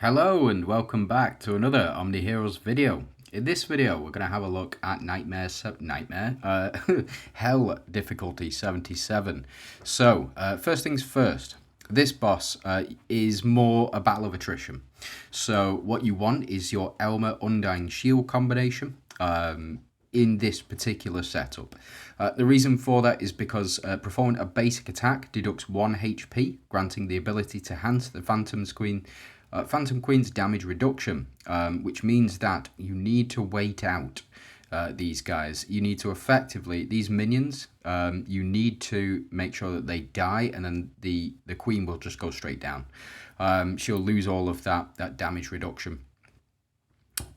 Hello and welcome back to another OMNIHEROES video. In this video, we're going to have a look at Hell difficulty 77. So, first things first, this boss is more a battle of attrition. So, what you want is your Elmer Undying Shield combination. In this particular setup. The reason for that is because performing a basic attack deducts 1 HP, granting the ability to enhance the Phantom Queen's damage reduction, which means that you need to wait out these guys. You need to effectively, these minions, you need to make sure that they die, and then the Queen will just go straight down. She'll lose all of that damage reduction.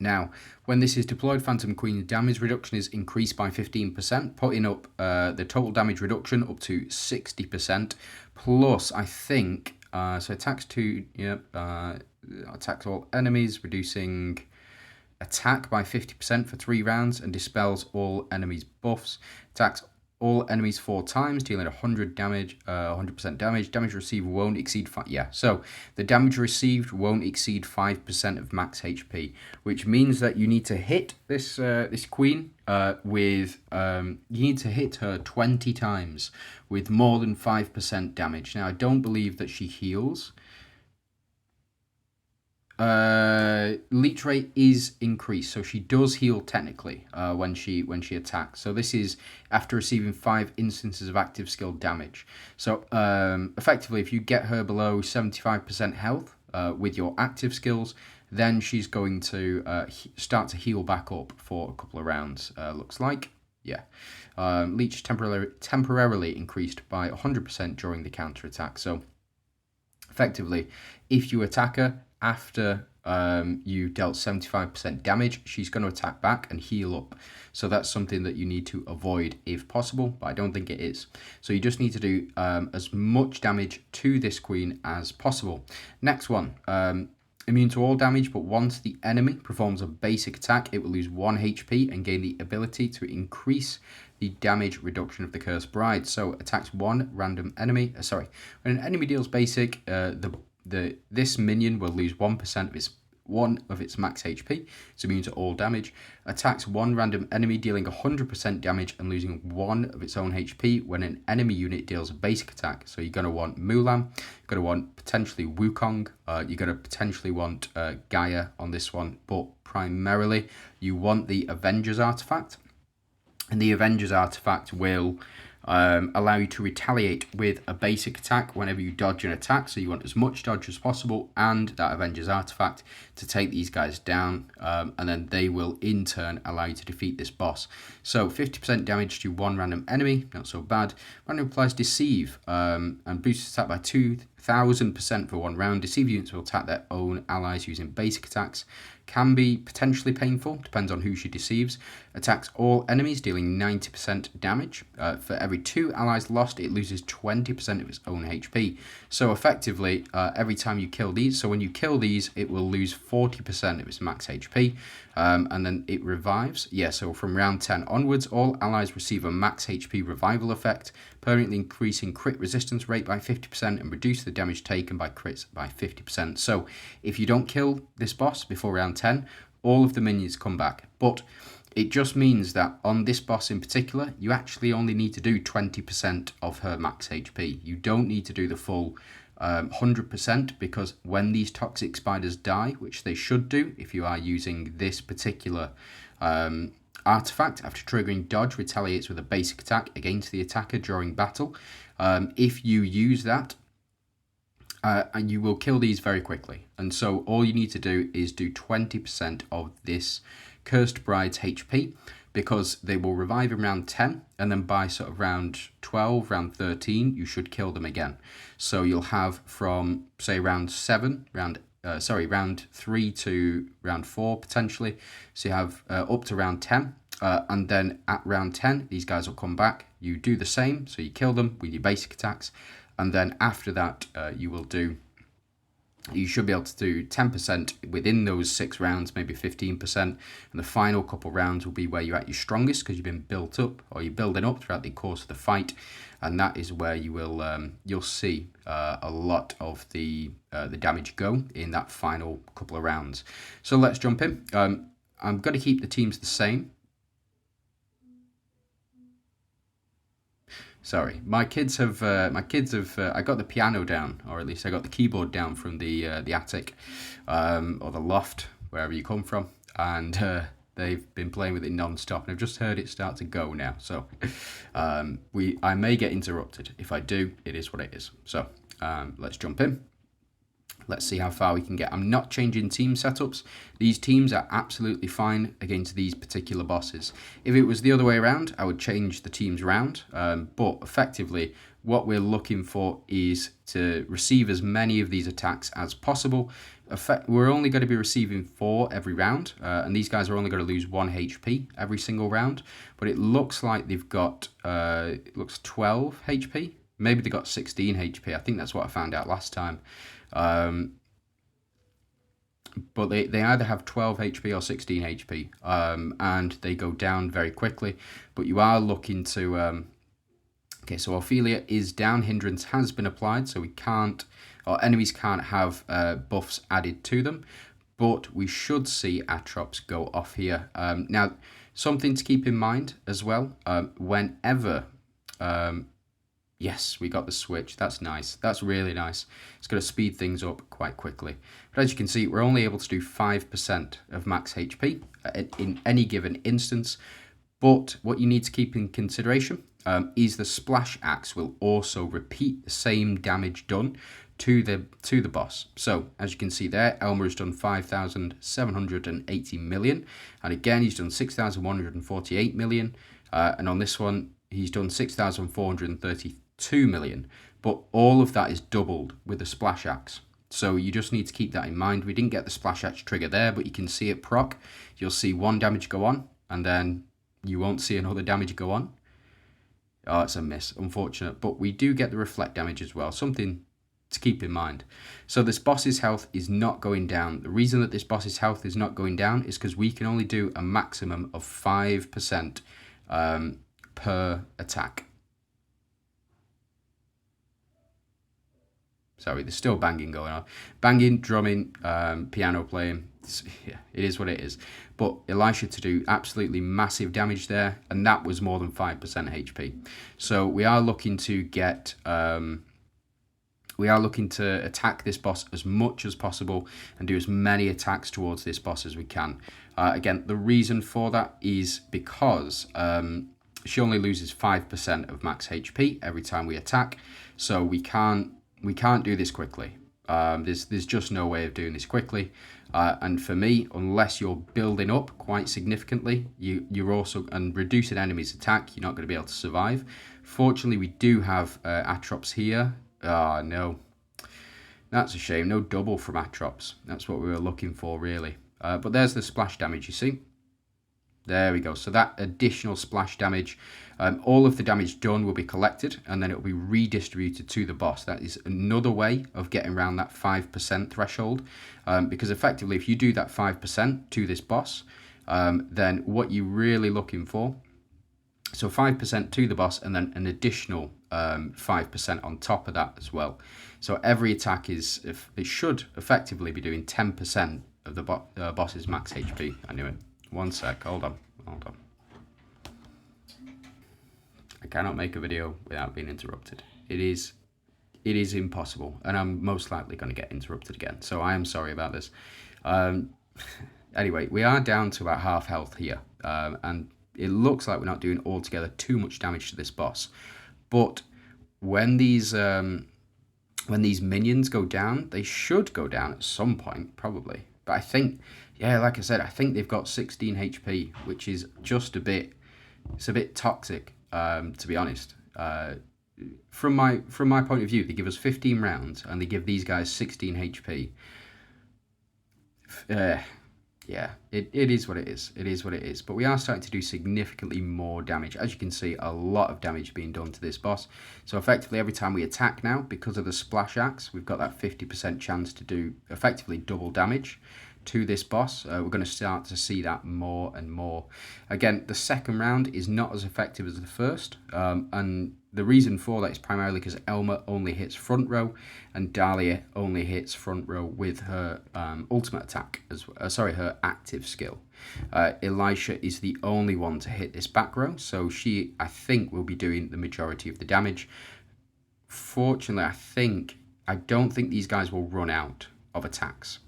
Now, when this is deployed, Phantom Queen's damage reduction is increased by 15%, putting up the total damage reduction up to 60%. Plus, I think, so attacks attacks all enemies, reducing attack by 50% for 3 rounds, and dispels all enemies' buffs. Attacks all enemies 4 times, dealing 100 damage, 100% damage. Damage received won't exceed 5. Yeah, so the damage received won't exceed 5% of max HP, which means that you need to hit this queen with you need to hit her 20 times with more than 5% damage. Now, I don't believe that she heals. Leech rate is increased, so she does heal technically when she attacks. So this is after receiving 5 instances of active skill damage. So effectively, if you get her below 75% health with your active skills, then she's going to start to heal back up for a couple of rounds. Looks like, yeah. Leech temporarily increased by 100% during the counter attack. So effectively, if you attack her after you dealt 75% damage, she's going to attack back and heal up. So that's something that you need to avoid if possible, but I don't think it is. So you just need to do as much damage to this queen as possible. Next one, immune to all damage, but once the enemy performs a basic attack, it will lose 1 HP and gain the ability to increase the damage reduction of the Cursed Bride. So attacks one random enemy. When an enemy deals basic, this minion will lose 1% of its max HP. It's immune to all damage. Attacks one random enemy, dealing 100% damage and losing 1 of its own HP when an enemy unit deals a basic attack. So you're going to want Mulan, you're going to want potentially Wukong, you're going to potentially want Gaia on this one, but primarily you want the Avengers artifact. And the Avengers artifact will allow you to retaliate with a basic attack whenever you dodge an attack. So you want as much dodge as possible and that Avengers artifact to take these guys down, and then they will in turn allow you to defeat this boss. So 50% damage to 1 random enemy, not so bad. Random applies Deceive and boosts attack by 2000% for 1 round. Deceive units will attack their own allies using basic attacks. Can be potentially painful, depends on who she deceives. Attacks all enemies, dealing 90% damage. For every 2 allies lost, it loses 20% of its own HP. So effectively, every time you kill these, so when you kill these, it will lose 40% of its max HP, and then it revives. Yeah, so from round 10 onwards, all allies receive a max HP revival effect, permanently increasing crit resistance rate by 50% and reduce the damage taken by crits by 50%. So if you don't kill this boss before round 10, all of the minions come back. But it just means that on this boss in particular, you actually only need to do 20% of her max HP. You don't need to do the full 100%, because when these toxic spiders die, which they should do if you are using this particular artifact, after triggering dodge, retaliates with a basic attack against the attacker during battle. If you use that, and you will kill these very quickly. And so all you need to do is do 20% of this Cursed Bride's HP, because they will revive in round 10, and then by sort of round 12, round 13, you should kill them again. So you'll have from, say, round 3 to round 4 potentially. So you have up to round 10, and then at round 10, these guys will come back. You do the same, so you kill them with your basic attacks, and then after that, you will do You should be able to do 10% within those 6 rounds, maybe 15%, and the final couple rounds will be where you're at your strongest because you've been built up, or you're building up throughout the course of the fight, and that is where you will you'll see a lot of the damage go in that final couple of rounds. So let's jump in. I'm going to keep the teams the same. Sorry, my kids have. I got the piano down, or at least I got the keyboard down from the attic, or the loft, wherever you come from, and they've been playing with it non-stop, and I've just heard it start to go now. So, I may get interrupted. If I do, it is what it is. So, let's jump in. Let's see how far we can get. I'm not changing team setups. These teams are absolutely fine against these particular bosses. If it was the other way around, I would change the teams around. But effectively, what we're looking for is to receive as many of these attacks as possible. We're only going to be receiving 4 every round, and these guys are only going to lose 1 HP every single round. But it looks like they've got 12 HP. Maybe they got 16 HP. I think that's what I found out last time. But they either have 12 HP or 16 HP, and they go down very quickly. But you are looking to... okay, so Ophelia is down. Hindrance has been applied, so we can't... or enemies can't have buffs added to them. But we should see Atrops go off here. Now, something to keep in mind as well, whenever... yes, we got the switch. That's nice. That's really nice. It's going to speed things up quite quickly. But as you can see, we're only able to do 5% of max HP in any given instance. But what you need to keep in consideration is the splash axe will also repeat the same damage done to the boss. So as you can see there, Elmer has done 5,780 million, and again he's done 6,148 million, and on this one he's done 6,432 million. But all of that is doubled with the splash axe. So you just need to keep that in mind. We didn't get the splash axe trigger there, but you can see it proc. You'll see 1 damage go on, and then you won't see another damage go on. Oh, it's a miss, unfortunate. But we do get the reflect damage as well, something to keep in mind. So this boss's health is not going down. The reason that this boss's health is not going down is because we can only do a maximum of 5% per attack. Sorry, there's still banging going on. Banging, drumming, piano playing. Yeah, it is what it is. But Elisha to do absolutely massive damage there, and that was more than 5% HP. So we are looking to get... we are looking to attack this boss as much as possible and do as many attacks towards this boss as we can. Again, the reason for that is because she only loses 5% of max HP every time we attack, so we can't do this quickly. There's just no way of doing this quickly. And for me, unless you're building up quite significantly, you're also, and reducing enemies' attack, you're not going to be able to survive. Fortunately, we do have Atrops here. Ah, no. That's a shame. No double from Atrops. That's what we were looking for, really. But there's the splash damage, you see. There we go. So that additional splash damage, all of the damage done will be collected, and then it will be redistributed to the boss. That is another way of getting around that 5% threshold, because effectively, if you do that 5% to this boss, then what you're really looking for, so 5% to the boss, and then an additional 5% on top of that as well. So every attack it should effectively be doing 10% of the boss's max HP. I knew it. 1 sec, hold on. I cannot make a video without being interrupted. It is impossible, and I'm most likely going to get interrupted again. So I am sorry about this. Anyway, we are down to about half health here, and it looks like we're not doing altogether too much damage to this boss. But when these minions go down, they should go down at some point, probably. But I think, yeah, like I said, I think they've got 16 HP, which is just a bit toxic, to be honest. From my point of view, they give us 15 rounds, and they give these guys 16 HP. Yeah, it is what it is. It is what it is. But we are starting to do significantly more damage. As you can see, a lot of damage being done to this boss. So effectively, every time we attack now, because of the splash axe, we've got that 50% chance to do effectively double damage to this boss. We're going to start to see that more and more. Again, the second round is not as effective as the first, and the reason for that is primarily because Elma only hits front row, and Dahlia only hits front row with her ultimate attack, her active skill. Elisha is the only one to hit this back row, so she, I think, will be doing the majority of the damage. Fortunately, I don't think these guys will run out of attacks.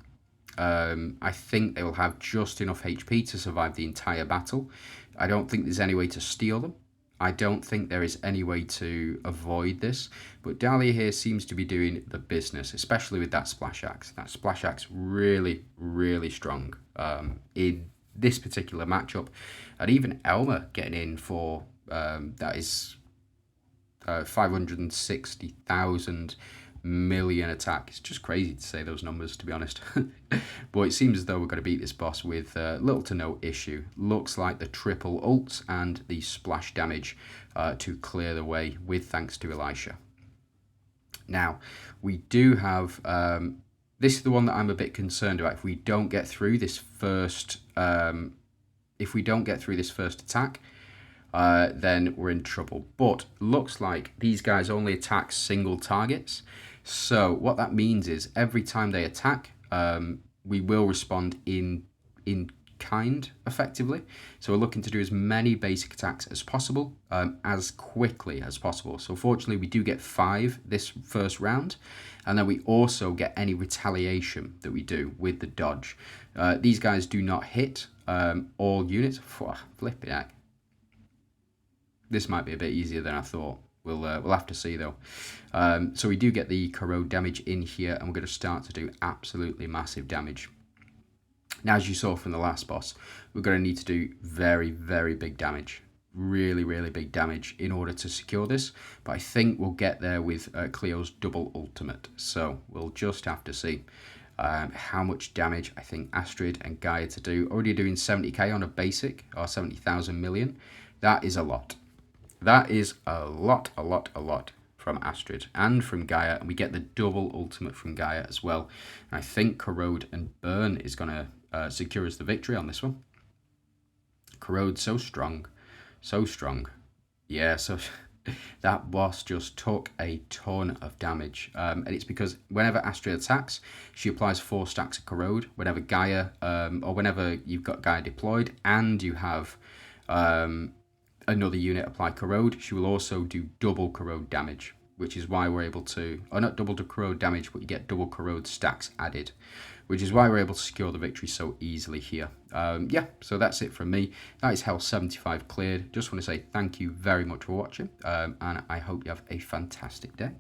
I think they will have just enough HP to survive the entire battle. I don't think there's any way to steal them. I don't think there is any way to avoid this. But Dahlia here seems to be doing the business, especially with that splash axe. That splash axe really, really strong in this particular matchup. And even Elma getting in for, that is 560,000 million attack. It's just crazy to say those numbers, to be honest. But it seems as though we're going to beat this boss with little to no issue. Looks like the triple ults and the splash damage to clear the way, with thanks to Elisha. Now, we do have... this is the one that I'm a bit concerned about. If we don't get through this first... attack, then we're in trouble. But looks like these guys only attack single targets. So what that means is every time they attack, we will respond in kind, effectively. So we're looking to do as many basic attacks as possible, as quickly as possible. So fortunately, we do get 5 this first round, and then we also get any retaliation that we do with the dodge. These guys do not hit all units. Flipping heck. This might be a bit easier than I thought. We'll have to see, though. So we do get the corrode damage in here, and we're going to start to do absolutely massive damage. Now, as you saw from the last boss, we're going to need to do very, very big damage. Really, really big damage in order to secure this. But I think we'll get there with Cleo's double ultimate. So we'll just have to see how much damage I think Astrid and Gaia to do. Already doing 70k on a basic, or 70,000 million. That is a lot. That is a lot from Astrid and from Gaia, and we get the double ultimate from Gaia as well. And I think Corrode and Burn is going to secure us the victory on this one. Corrode's so strong, so strong. Yeah, so that boss just took a ton of damage, and it's because whenever Astrid attacks, she applies 4 stacks of Corrode. Whenever Gaia, or whenever you've got Gaia deployed and you have another unit apply corrode, she will also do double corrode damage, which is why we're able to, or not double corrode damage, but you get double corrode stacks added, which is why we're able to secure the victory so easily here. Yeah, so that's it from me. That is Hell 75 cleared. Just want to say thank you very much for watching, and I hope you have a fantastic day.